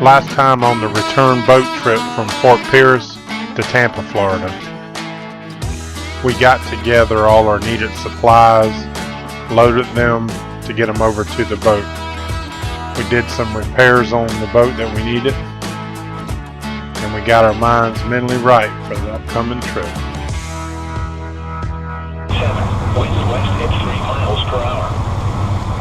Last time on the return boat trip from Fort Pierce to Tampa, Florida. We got together all our needed supplies, loaded them to get them over to the boat. We did some repairs on the boat that we needed, and we got our minds mentally right for the upcoming trip. 7, winds west at 3 miles per hour.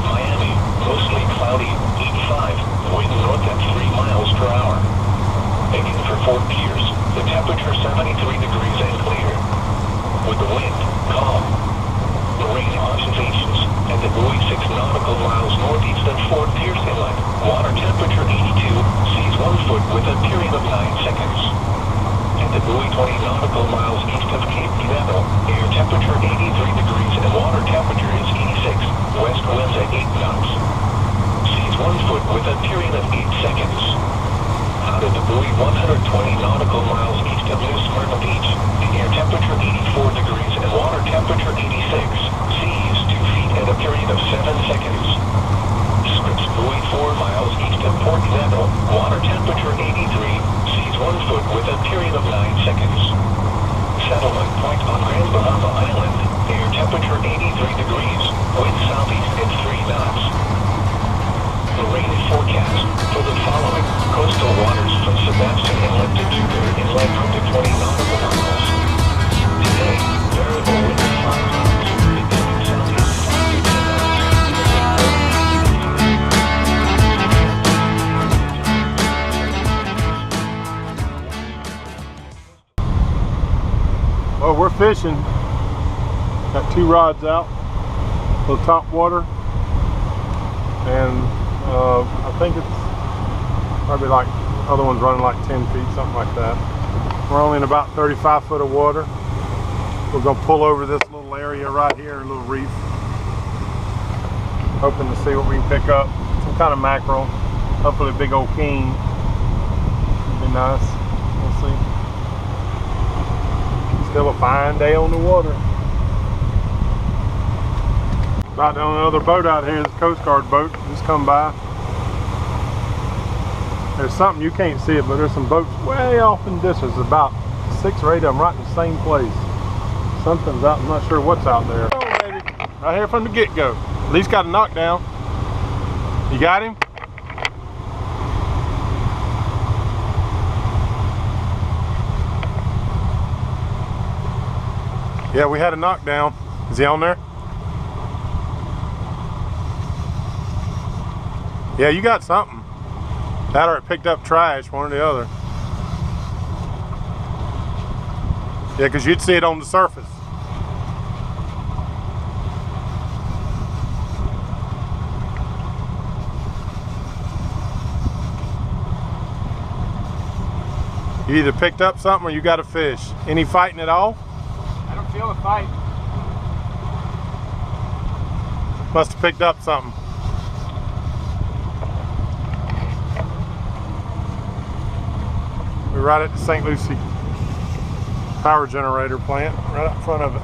Miami, mostly cloudy, 85, wind north at 3 miles per hour. Heading for Fort Pierce, the temperature 73 degrees and clear. With the wind, calm. Marine observations at the buoy 6 nautical miles northeast of Fort Pierce Inlet. Water temperature 82, seas 1 foot with a period of 9 seconds. At the buoy 20 nautical miles east of Cape Canaveral, air temperature 83 degrees and water temperature is 86, west winds at 8 knots. Seas 1 foot with a period of 8 seconds. Out of the buoy 120 nautical miles east of New Smyrna Beach, the air temperature 84 degrees and water temperature 86, seas 2 feet and a period of 7 seconds. Scripps buoy 4 miles east of Port Canaveral, water temperature 83, seas 1 foot with a period of 9 seconds. Settlement Point on Grand Bahama Island, air temperature 83 degrees, wind southeast at 3 knots. The rain forecast for the following: coastal waters from Sebastian Inlet to Stuart Inlet up to 20 nautical miles. Today, variable wind 5 knots, becoming southeast 5 to 10 knots. Well, we're fishing. Got 2 rods out, a little top water, and I think it's probably like other ones running like 10 feet, something like that. We're only in about 35 foot of water. We're gonna pull over this little area right here, a little reef, hoping to see what we can pick up. Some kind of mackerel, hopefully a big old king. It'd be nice. We'll see. Still a fine day on the water. About on another boat out here, this Coast Guard boat just come by. There's something, you can't see it, but there's some boats way off in distance, about 6 or 8 of them right in the same place. Something's out, I'm not sure what's out there. Oh, baby. Right here from the get-go. At least got a knockdown. You got him? Yeah, we had a knockdown. Is he on there? Yeah, you got something. That or it picked up trash, one or the other. Yeah, because you'd see it on the surface. You either picked up something or you got a fish. Any fighting at all? I don't feel a fight. Must have picked up something. We're right at the St. Lucie power generator plant, right up in front of it.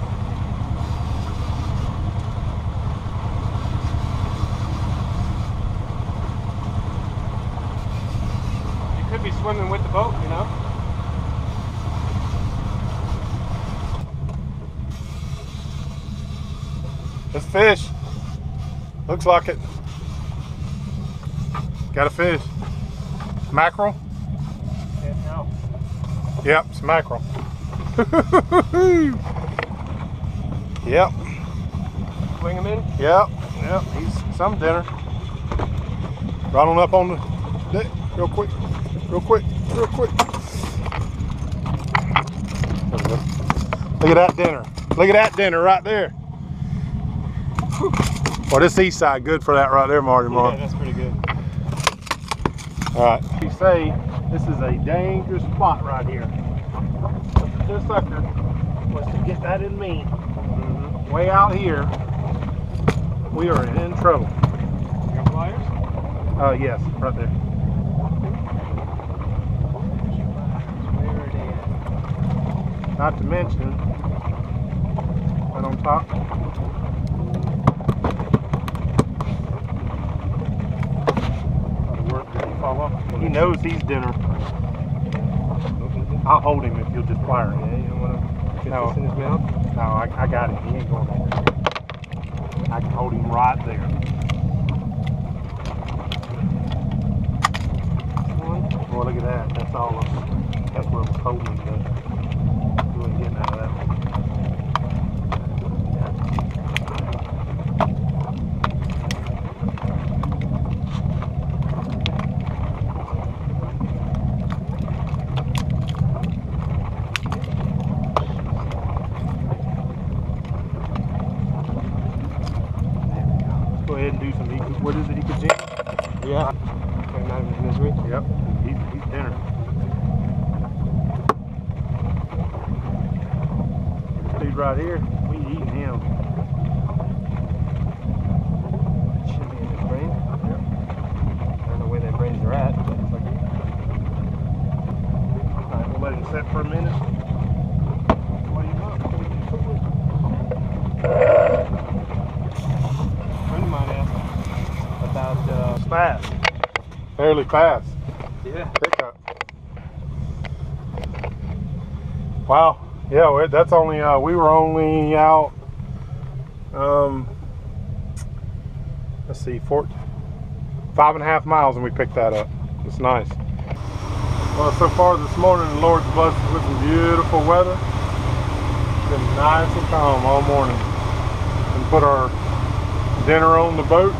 You could be swimming with the boat, you know? It's fish. Looks like it. Got a fish. Mackerel? Can't tell. Yep, it's mackerel. Yep. Swing him in? Yep. Yep. He's some dinner. Right on up on the deck. Real quick. Real quick. Real quick. Look at that dinner. Look at that dinner right there. Well, this east side good for that right there, Marty. Yeah, that's pretty good. All right. You say this is a dangerous spot right here. This sucker was to get that in me. Way out here, we are in trouble. Your pliers? Yes, right there. Where it is. Not to mention, right on top. knows he's dinner. I'll hold him if you'll just fire him. Yeah, you don't want to get No. this in his mouth? No, I got him. He ain't going nowhere. I can hold him right there. Boy, look at that. That's all of that's what was holding him. He wasn't getting out of that one. Go ahead and do some what is it, Ecozine? Yeah. 29 minutes misery. Yep, he's dinner. This dude right here, we eating him. Should be in his brain. Yep. I don't know where their brains are at, but it's like... Alright, we'll let him set for a minute. What do you want? A friend of mine asked about, Fast. Fairly fast. yeah. Pickup. Wow. Yeah, that's only, we were only out, let's see, 5.5 miles and we picked that up. It's nice. Well, so far this morning, the Lord's blessed us with some beautiful weather. It's been nice and calm all morning. And put our dinner on the boat.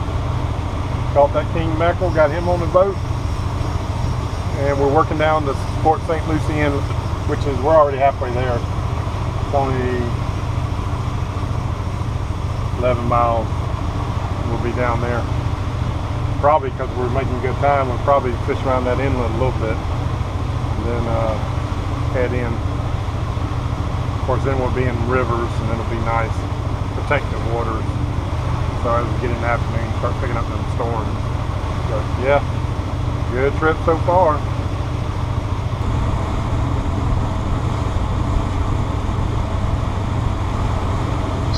Caught that king mackerel, got him on the boat. And we're working down to Port St. Lucie Inlet, which is, we're already halfway there. It's only 11 miles. We'll be down there. Probably because we're making good time, we'll probably fish around that inlet a little bit. And then head in. Of course, then we'll be in rivers and it'll be nice, protected waters. So as we get in the afternoon, start picking up them storms. So yeah, good trip so far.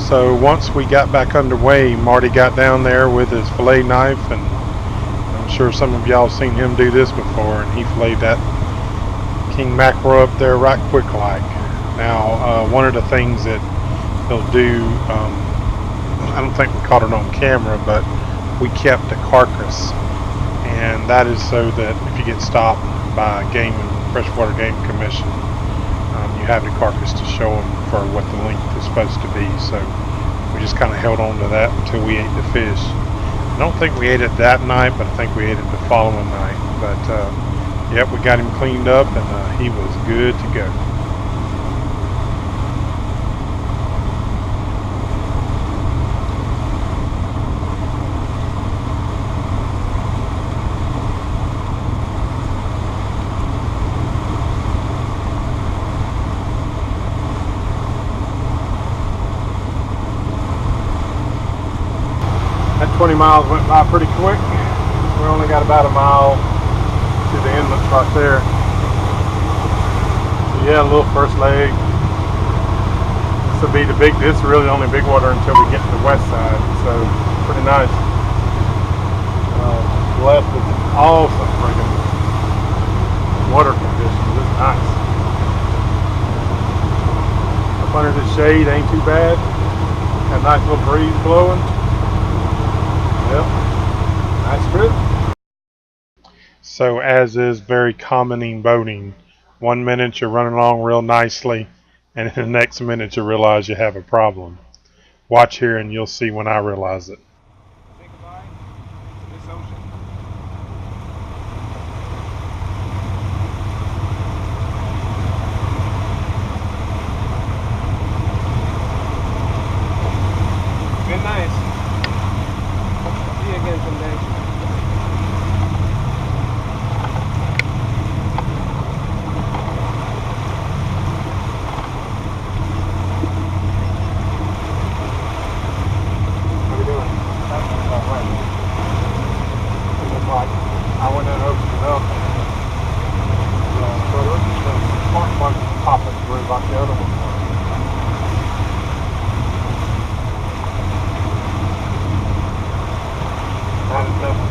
So once we got back underway, Marty got down there with his fillet knife, and I'm sure some of y'all seen him do this before, and he filleted that king mackerel up there right quick like. Now, one of the things that he'll do, I don't think we caught it on camera, but we kept a carcass, and that is so that if you get stopped by Freshwater Game Commission, you have the carcass to show them for what the length is supposed to be. So we just kind of held on to that until we ate the fish. I don't think we ate it that night, but I think we ate it the following night. But yep, we got him cleaned up, and he was good to go. That 20 miles went by pretty quick. We only got about a mile to the inlet right there. So yeah, a little first leg. This will be this is really the only big water until we get to the west side. So pretty nice. Blessed with awesome friggin' water conditions. It's nice. Up under the shade ain't too bad. Got a nice little breeze blowing. Yep, nice trip. So as is very common in boating, 1 minute you're running along real nicely, and in the next minute you realize you have a problem. Watch here and you'll see when I realize it. Say goodbye to this ocean. Been nice. See you again someday. How we doing? That's about right. It looks like I went and opened it up. So there's the spark plug popping through like the other one. Not enough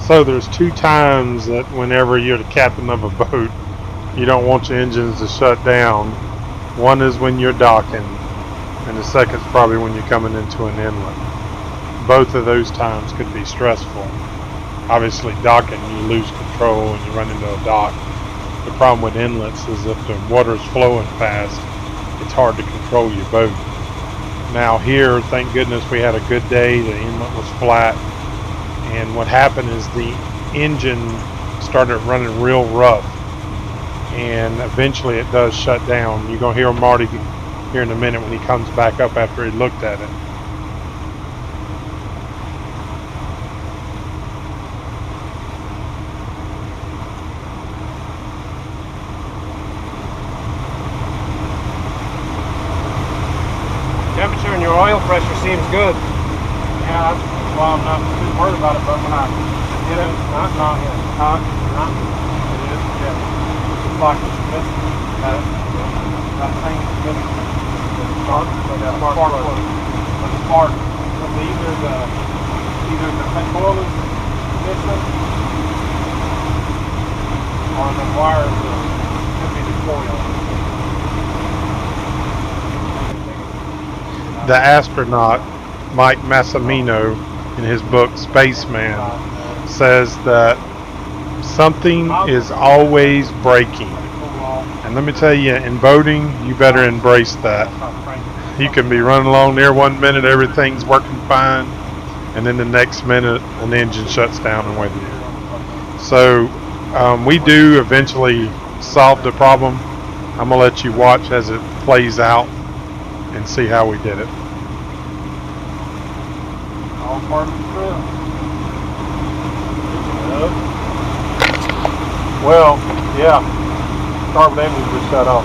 So there's two times that whenever you're the captain of a boat, you don't want your engines to shut down. One is when you're docking, and the second's probably when you're coming into an inlet. Both of those times could be stressful. Obviously docking, you lose control and you run into a dock. The problem with inlets is if the water's flowing fast, it's hard to control your boat. Now here, thank goodness we had a good day, the inlet was flat, and what happened is the engine started running real rough, and eventually it does shut down. You're going to hear Marty here in a minute when he comes back up after he looked at it. Temperature and your oil pressure seems good. Yeah, well, I'm not too worried about it, but when I get it, it is, yeah. It's like it's missing. That thing is missing. The spark plug. The spark. Either the coil is missing, or the wires could be the coil. The astronaut Mike Massimino, in his book Spaceman, says that something is always breaking. And let me tell you, in boating, you better embrace that. You can be running along there one minute, everything's working fine, and then the next minute an engine shuts down and with you. So we do eventually solve the problem. I'm going to let you watch as it plays out and see how we did it. All part of the trip. Well, yeah, carbon engines were shut off.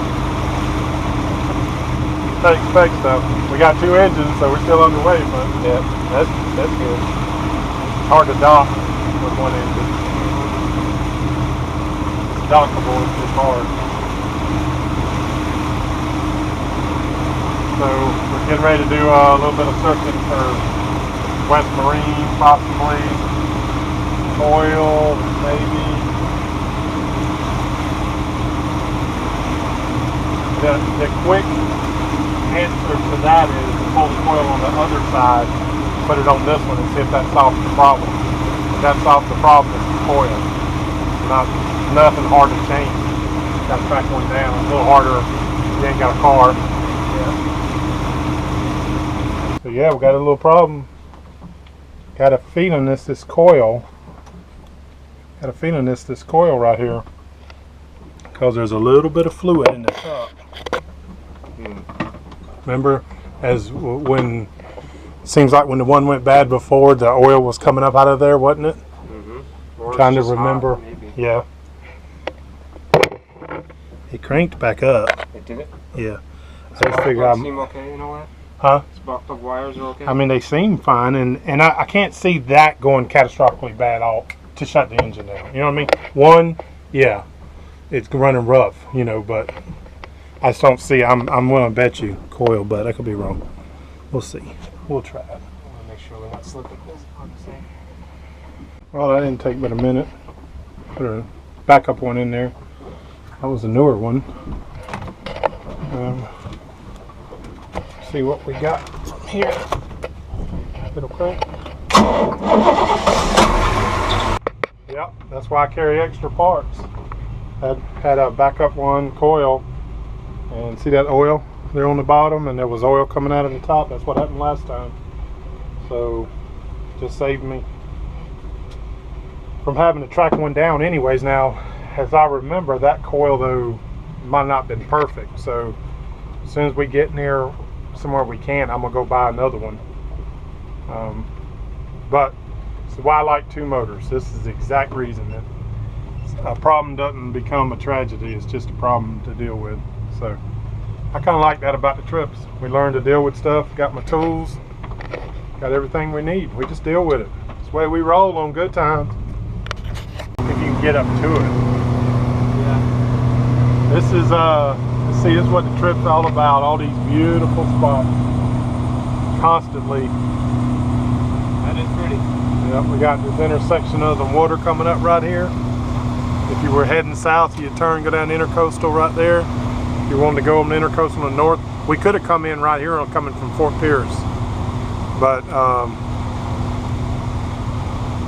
Can't expect stuff. We got two engines, so we're still underway, but yeah, that's good. It's hard to dock with one engine. It's dockable, it's just hard. So we're getting ready to do a little bit of circuit for West Marine, possibly oil, maybe. The quick answer to that is to pull the coil on the other side, put it on this one, and see if that solves the problem. If that solves the problem, it's the coil. Nothing hard to change. Got to track one down. A little harder if you ain't got a car. So yeah, we got a little problem. Got a feeling this coil. Got a feeling this coil right here, because there's a little bit of fluid in the top. Remember, when seems like when the one went bad before, the oil was coming up out of there, wasn't it? Trying to remember. Yeah. It cranked back up. It did it? Yeah. So I just figured seem okay and all that? Huh? Spark plug wires are okay? I mean, they seem fine, and I can't see that going catastrophically bad to shut the engine down. You know what I mean? One, yeah, it's running rough, you know, but I just don't see. I'm willing to bet you coil, but I could be wrong. We'll see. We'll try it. I want to make sure we're not slipping. Well, that didn't take but a minute. Put a backup one in there. That was a newer one. See what we got from here. Little crank. Yep, that's why I carry extra parts. Had a backup one coil, and see that oil there on the bottom, and there was oil coming out of the top. That's what happened last time. So just saved me from having to track one down anyways. Now, as I remember, that coil though might not have been perfect, so as soon as we get near somewhere we can, I'm gonna go buy another one. But it's why I like two motors. This is the exact reason that a problem doesn't become a tragedy. It's just a problem to deal with. So I kind of like that about the trips. We learn to deal with stuff. Got my tools, got everything we need. We just deal with it. It's the way we roll on good times. If you can get up to it. Yeah. This is see, this is what the trip's all about. All these beautiful spots constantly. That is pretty. Yep, we got this intersection of the water coming up right here. If you were heading south, you turn, go down Intercoastal right there. If you wanted to go on the Intercoastal in the north, we could have come in right here on coming from Fort Pierce. But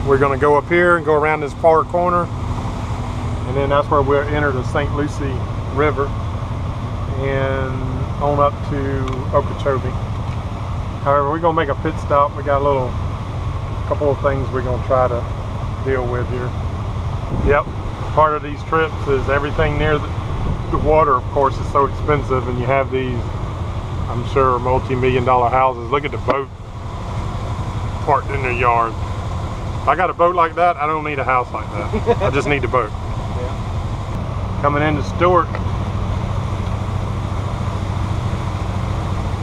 we're going to go up here and go around this far corner. And then that's where we'll enter the St. Lucie River and on up to Okeechobee. However, we're going to make a pit stop. We got a couple of things we're going to try to deal with here. Yep, part of these trips is everything near the water, of course, is so expensive, and you have these, I'm sure, multi-million-dollar houses. Look at the boat parked in their yard. If I got a boat like that, I don't need a house like that. I just need a boat. Yeah. Coming into Stuart.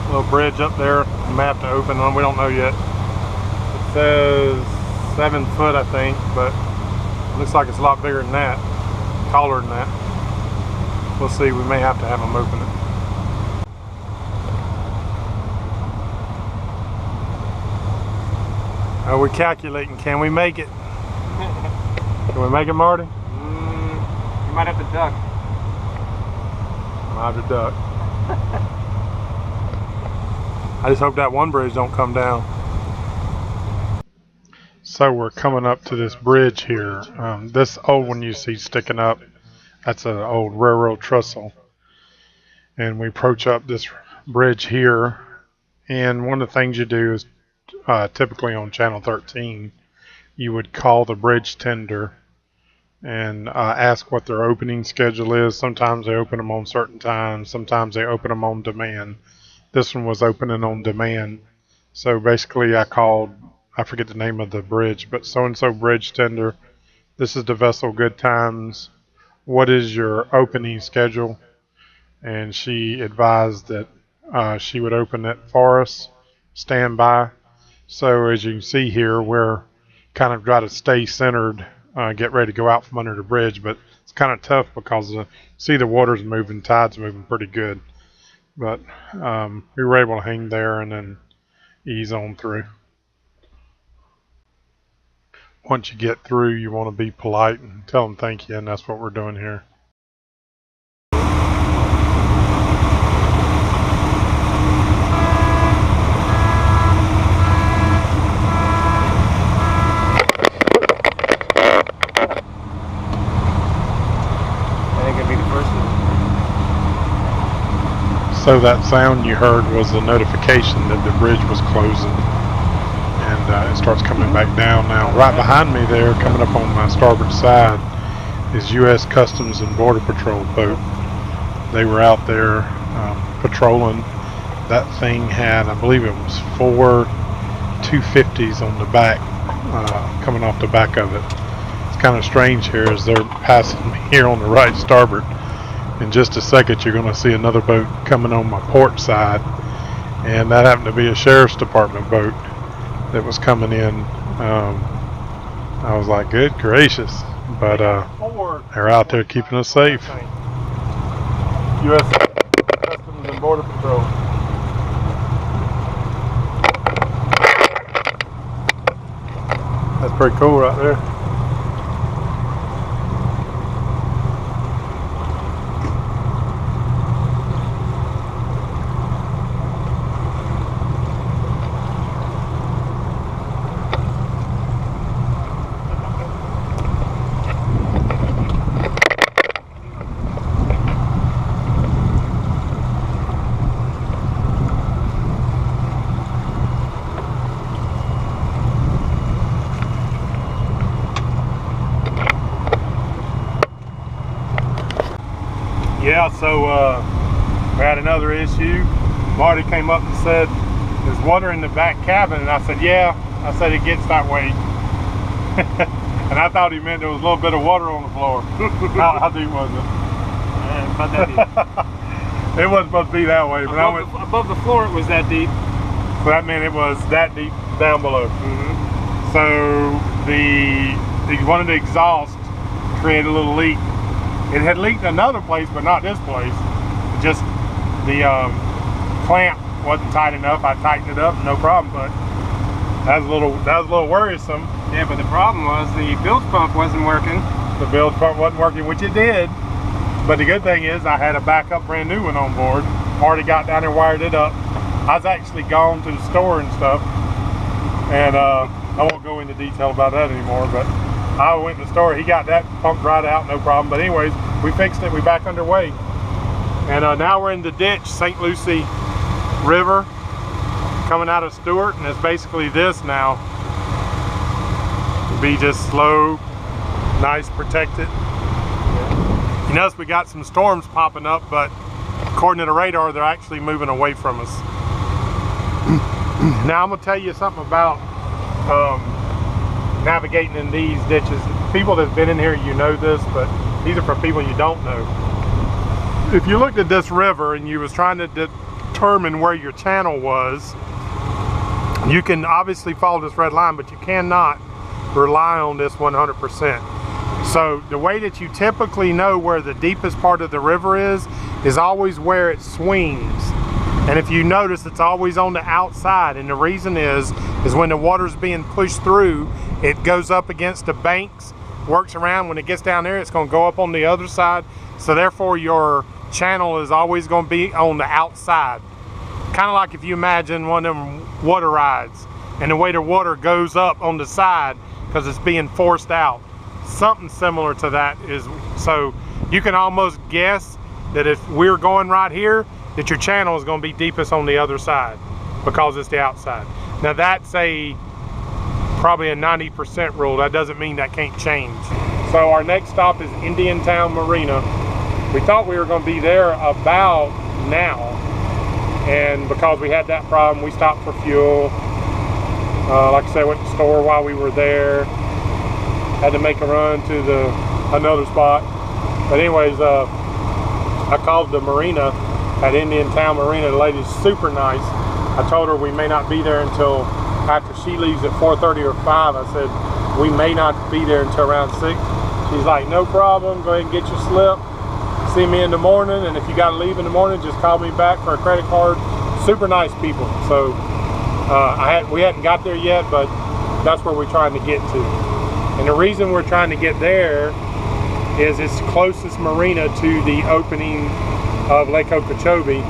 Little bridge up there, map to open on, we don't know yet. It says 7 foot, I think, but it looks like it's a lot bigger than that, taller than that. We'll see, we may have to have them open it. We're calculating, can we make it? Can we make it, Marty? You might have to duck. Might have to duck. I just hope that one bridge don't come down. So we're coming up to this bridge here. This old one you see sticking up, that's an old railroad trestle. And we approach up this bridge here. And one of the things you do is typically on Channel 13, you would call the bridge tender and ask what their opening schedule is. Sometimes they open them on certain times. Sometimes they open them on demand. This one was opening on demand. So basically I called, I forget the name of the bridge, but so-and-so bridge tender. This is the vessel Good Times. What is your opening schedule? And she advised that she would open it for us, stand by. So as you can see here, we're kind of try to stay centered, get ready to go out from under the bridge, but it's kind of tough because see the water's moving, tide's moving pretty good. But we were able to hang there and then ease on through. Once you get through, you want to be polite and tell them thank you, and that's what we're doing here. So that sound you heard was the notification that the bridge was closing, and it starts coming back down now. Right behind me there, coming up on my starboard side, is U.S. Customs and Border Patrol boat. They were out there patrolling. That thing had, I believe it was 4 250s on the back, coming off the back of it. It's kind of strange here as they're passing me here on the right starboard. In just a second, you're going to see another boat coming on my port side, and that happened to be a sheriff's department boat that was coming in. I was like, good gracious, but they're out there keeping us safe. U.S. Customs and Border Patrol. That's pretty cool right there. Yeah, so we had another issue. Marty came up and said, there's water in the back cabin, and I said, yeah. I said, it gets that way. And I thought he meant there was a little bit of water on the floor. How deep was it? About that deep. It wasn't supposed to be that way. But above the floor it was that deep. So that meant it was that deep down below. Mm-hmm. So one of the exhausts created a little leak. It had leaked in another place, but not this place. Just the clamp wasn't tight enough. I tightened it up, no problem. But that was a little worrisome. Yeah, but the problem was the bilge pump wasn't working. The bilge pump wasn't working, which it did. But the good thing is I had a backup brand new one on board. Already got down there, wired it up. I was actually gone to the store and stuff. And I won't go into detail about that anymore, but I went to the store. He got that pumped right out, no problem. But anyways, we fixed it. We're back underway. And now we're in the ditch, St. Lucie River, coming out of Stuart. And it's basically this now. It'll be just slow, nice, protected. You notice we got some storms popping up, but according to the radar, they're actually moving away from us. Now I'm gonna tell you something about navigating in these ditches. People that've been in here, you know this, but these are for people you don't know. If you looked at this river and you was trying to determine where your channel was, you can obviously follow this red line, but you cannot rely on this 100%. So the way that you typically know where the deepest part of the river is always where it swings. And if you notice, it's always on the outside. And the reason is when the water's being pushed through, it goes up against the banks, works around. When it gets down there, it's going to go up on the other side. So therefore your channel is always going to be on the outside. Kind of like if you imagine one of them water rides and the way the water goes up on the side because it's being forced out. Something similar to that is, so you can almost guess that if we're going right here, that your channel is going to be deepest on the other side because it's the outside. Now that's probably a 90% rule. That doesn't mean that can't change. So our next stop is Indiantown Marina. We thought we were going to be there about now, and because we had that problem, we stopped for fuel. Like I said, went to the store while we were there. Had to make a run to another spot. But anyways, I called the marina at Indiantown Marina. The lady's super nice. I told her we may not be there until after she leaves at 4:30 or 5. I said, we may not be there until around 6. She's like, no problem, go ahead and get your slip. See me in the morning, and if you gotta leave in the morning, just call me back for a credit card. Super nice people. So we hadn't got there yet, but that's where we're trying to get to. And the reason we're trying to get there is it's the closest marina to the opening of Lake Okeechobee.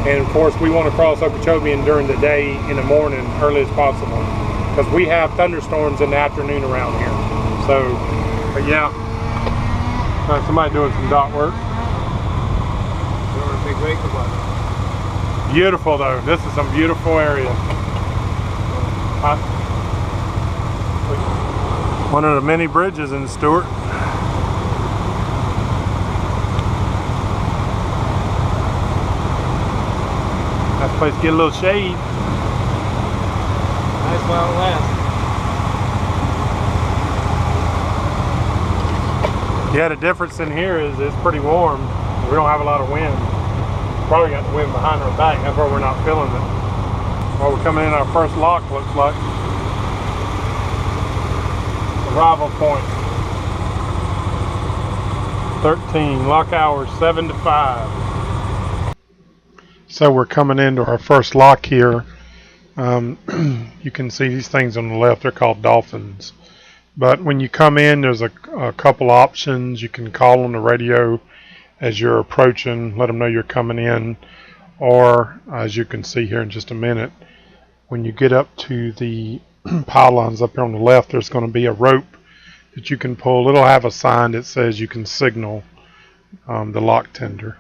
And of course we want to cross Okeechobee during the day, in the morning, early as possible, because we have thunderstorms in the afternoon around here. So, but yeah, somebody doing some dock work. Doing a big lake or what? Beautiful though. This is some beautiful area. Huh? One of the many bridges in Stuart. Nice place to get a little shade. Nice while it lasts. Yeah, the difference in here is it's pretty warm. We don't have a lot of wind. Probably got the wind behind our back. That's why we're not feeling it. Well, we're coming in our first lock, looks like. Arrival point 13, lock hours 7 to 5. So we're coming into our first lock here. You can see these things on the left, they're called dolphins. But when you come in, there's a couple options. You can call on the radio as you're approaching, let them know you're coming in, or as you can see here in just a minute, when you get up to the pylons up here on the left, there's going to be a rope that you can pull. It'll have a sign that says you can signal the lock tender.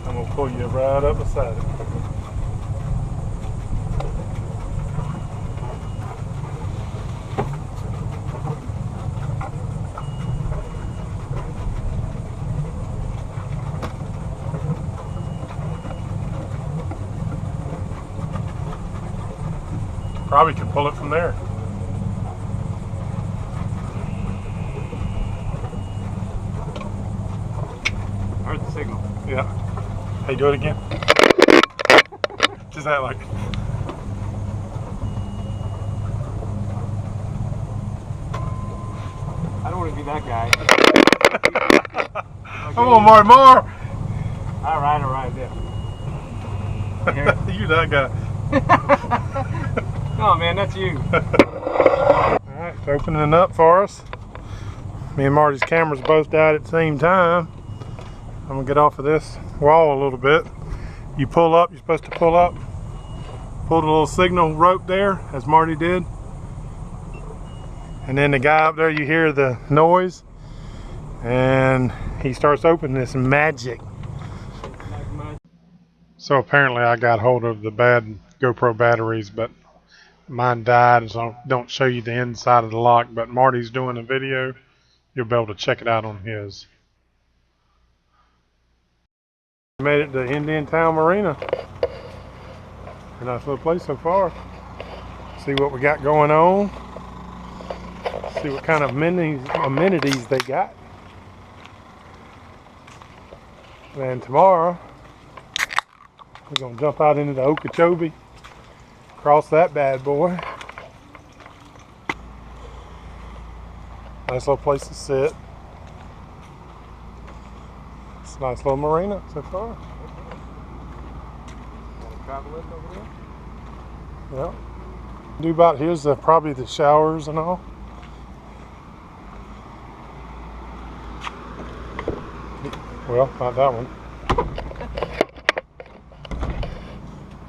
I'm going to pull you right up beside it. Probably could pull it from there. I heard the signal. Yeah. Hey, do it again. Just that like. want to be that guy. Come on, Mar. All right, yeah. You that guy. No, man, that's you. Alright, it's opening up for us. Me and Marty's cameras both died at the same time. I'm gonna get off of this wall a little bit. You pull up, you're supposed to pull up. Pull the little signal rope there, as Marty did. And then the guy up there, you hear the noise. And he starts opening this magic. So apparently I got hold of the bad GoPro batteries, but mine died, so I don't show you the inside of the lock. But Marty's doing a video. You'll be able to check it out on his. We made it to Indiantown Marina. A nice little place so far. See what we got going on. See what kind of amenities they got. And tomorrow, we're going to jump out into the Okeechobee, cross that bad boy. Nice little place to sit. It's a nice little marina so far. Yeah. Do about here's probably the showers and all. Well, not that one.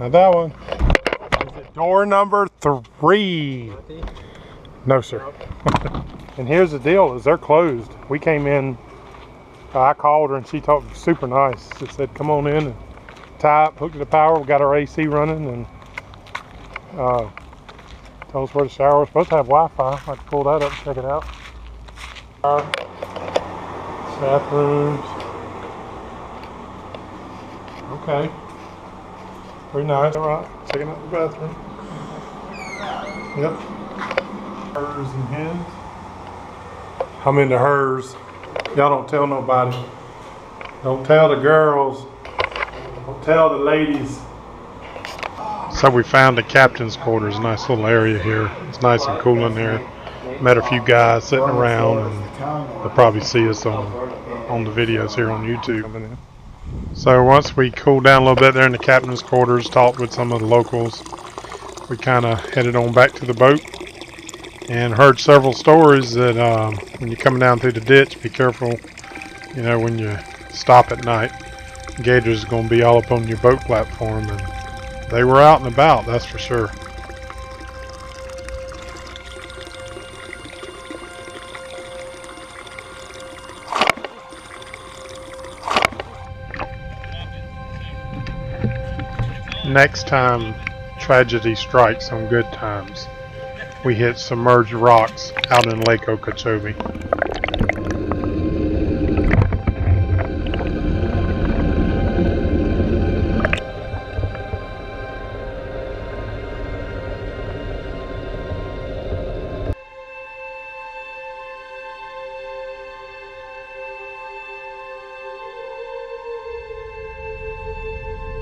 Not that one. Is it door number 3? No, sir. And here's the deal: is they're closed. We came in. I called her and she talked super nice. She said, "Come on in and tie up, hook to the power. We got our AC running and told us where the shower. We're supposed to have Wi-Fi. I have to pull that up and check it out. Bathrooms. Okay. Very nice. All right. Checking out the bathroom. Yep. Hers and his. I'm into hers. Y'all don't tell nobody. Don't tell the girls. Don't tell the ladies. So we found the captain's quarters. Nice little area here. It's nice and cool in there. Met a few guys sitting around, and they'll probably see us on the videos here on YouTube. So once we cooled down a little bit there in the captain's quarters, talked with some of the locals, we kind of headed on back to the boat and heard several stories that when you're coming down through the ditch, be careful, you know, when you stop at night. Gators are going to be all up on your boat platform, and they were out and about, that's for sure. Next time tragedy strikes on good times, we hit submerged rocks out in Lake Okeechobee.